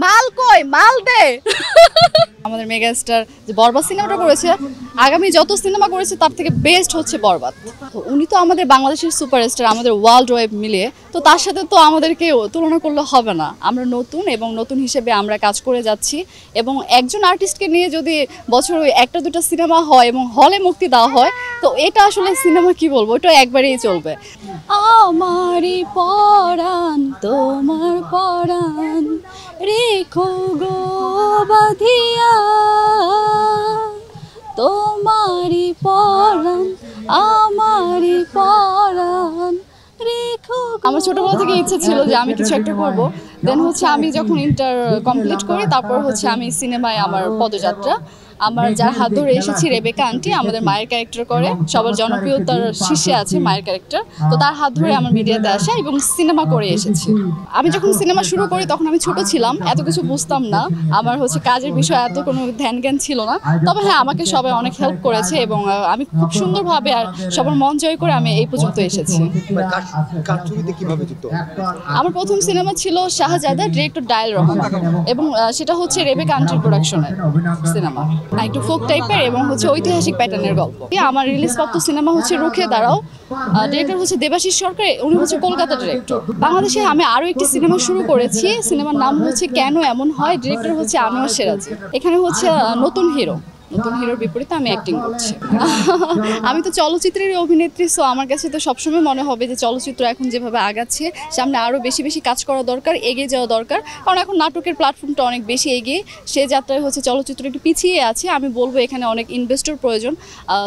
মাল কই মাল দে আমাদের মেগাস্টার যে বরবাদ সিনেমাটা করেছে আগামী যত সিনেমা করেছে তার থেকে বেস্ট হচ্ছে বরবাদ। উনি তো আমাদের বাংলাদেশের সুপারস্টার, আমাদের ওয়ার্ল্ড ওয়াইড মিলিয়ে, তো তার সাথে তো আমাদেরকে তুলনা করলে হবে না। আমরা নতুন এবং নতুন হিসেবে আমরা কাজ করে যাচ্ছি এবং একজন আর্টিস্টকে নিয়ে যদি বছরে একটা দুটো সিনেমা হয় এবং হলে মুক্তি দেওয়া হয় তো এটা আসলে সিনেমা কি বলবো, ওটা একবারেই চলবে। আমারই পরাণ তোমার পরাণ রেখো গো বাঁধিয়া, তোমারই পরাণ আমারই পরাণ রেখো। আমার ছোটবেলা থেকে ইচ্ছা ছিল যে আমি কিছু একটা করব। দেন হচ্ছে আমি যখন ইন্টার কমপ্লিট করি তারপর হচ্ছে আমি সিনেমায় আমার পদযাত্রা, আমার যার হাত ধরে এসেছি রেবেকা আন্টি, আমাদের মায়ের ক্যারেক্টার করে, সবার জনপ্রিয়তার শীর্ষে আছে মায়ের ক্যারেক্টার, তো তার হাত ধরে আমার মিডিয়াতে আসা এবং সিনেমা করে এসেছি। আমি যখন সিনেমা শুরু করি তখন আমি ছোট ছিলাম, এত কিছু বুঝতাম না, আমার হচ্ছে কাজের বিষয়ে এত কোনো ধ্যান জ্ঞান ছিল না। তবে হ্যাঁ, আমাকে সবাই অনেক হেল্প করেছে এবং আমি খুব সুন্দরভাবে আর সবার মন জয় করে আমি এই পর্যন্ত এসেছি। আমার প্রথম সিনেমা ছিল শাহজাদা, ডিরেক্টর ডায়াল রহমান, এবং সেটা হচ্ছে রেবেকা আন্টির প্রোডাকশনের সিনেমা, একটু ফোক টাইপের এবং হচ্ছে ঐতিহাসিক প্যাটার্নের গল্প। আমার রিলিজ প্রাপ্ত সিনেমা হচ্ছে রুখে দাঁড়াও, ডিরেক্টর হচ্ছে দেবাশিস সরকার, উনি হচ্ছে কলকাতা ডিরেক্টর। বাংলাদেশে আমি আরও একটি সিনেমা শুরু করেছি, সিনেমার নাম হচ্ছে কেন এমন হয়, ডিরেক্টর হচ্ছে আনোয়ার সিরাজি। এখানে হচ্ছে নতুন হিরোর বিপরীতে আমি অ্যাক্টিং করছি। আমি তো চলচ্চিত্রের অভিনেত্রী, সো আমার কাছে তো সবসময় মনে হবে যে চলচ্চিত্র এখন যেভাবে আগাচ্ছে সামনে আরও বেশি বেশি কাজ করা দরকার, এগিয়ে যাওয়া দরকার, কারণ এখন নাটকের প্ল্যাটফর্মটা অনেক বেশি এগিয়ে, সে যাত্রায় হচ্ছে চলচ্চিত্র একটু পিছিয়ে আছে। আমি বলবো এখানে অনেক ইনভেস্টর প্রয়োজন,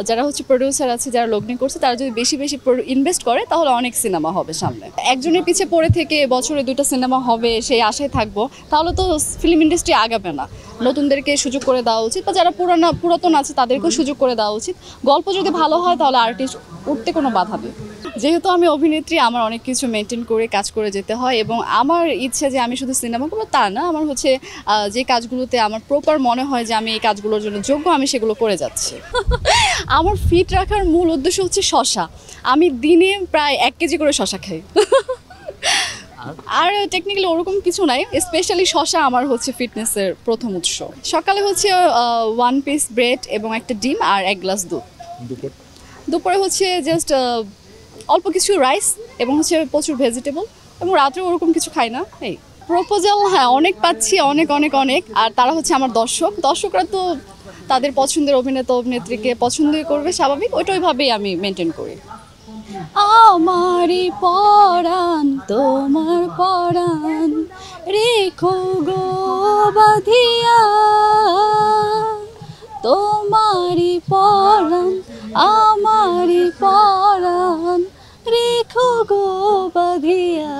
যারা হচ্ছে প্রডিউসার আছে, যারা লগ্নি করছে, তারা যদি বেশি বেশি ইনভেস্ট করে তাহলে অনেক সিনেমা হবে সামনে। একজনের পিছিয়ে পড়ে থেকে বছরে 2টা সিনেমা হবে সেই আশায় থাকবো, তাহলে তো ফিল্ম ইন্ডাস্ট্রি আগাবে না। নতুনদেরকে সুযোগ করে দেওয়া উচিত, বা যারা পুরাতন আছে তাদেরকেও সুযোগ করে দেওয়া উচিত। গল্প যদি ভালো হয় তাহলে আর্টিস্ট উঠতে কোনো বাধা নেই। যেহেতু আমি অভিনেত্রী, আমার অনেক কিছু মেনটেন করে কাজ করে যেতে হয় এবং আমার ইচ্ছে যে আমি শুধু সিনেমা করবো তা না, আমার হচ্ছে যে কাজগুলোতে আমার প্রপার মনে হয় যে আমি এই কাজগুলোর জন্য যোগ্য, আমি সেগুলো করে যাচ্ছি। আমার ফিট রাখার মূল উদ্দেশ্য হচ্ছে শশা। আমি দিনে প্রায় 1 কেজি করে শশা খাই। আর টেকনিক্যালি ওরকম কিছু নাই, স্পেশালি শশা আমার হচ্ছে ফিটনেসের প্রথম উৎস। সকালে হচ্ছে 1 পিস ব্রেড এবং একটা ডিম আর 1 গ্লাস দুধ। দুপুরে হচ্ছে জাস্ট অল্প কিছু রাইস এবং হচ্ছে প্রচুর ভেজিটেবল, এবং রাত্রে ওরকম কিছু খাই না। এই প্রপোজাল হ্যাঁ অনেক পাচ্ছি, অনেক অনেক অনেক। আর তারা হচ্ছে আমার দর্শকরা তো তাদের পছন্দের অভিনেতা অভিনেত্রীকে পছন্দই করবে, স্বাভাবিক, ওইভাবেই আমি মেনটেন করি। আমারই পরাণ তোমার পরাণ রেখো গো বাঁধিয়া, তোমারই পরাণ আমারই পরাণ রেখো গো বাঁধিয়া।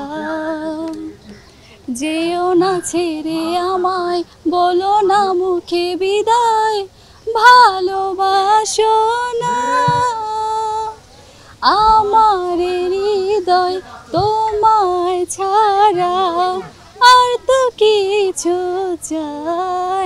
যেও না ছেড়ে আমায়, বলো না মুখে বিদায়, ভালোবাসো না আমার হৃদয় তোমায় ছাড়া আর তো কিছু চাই।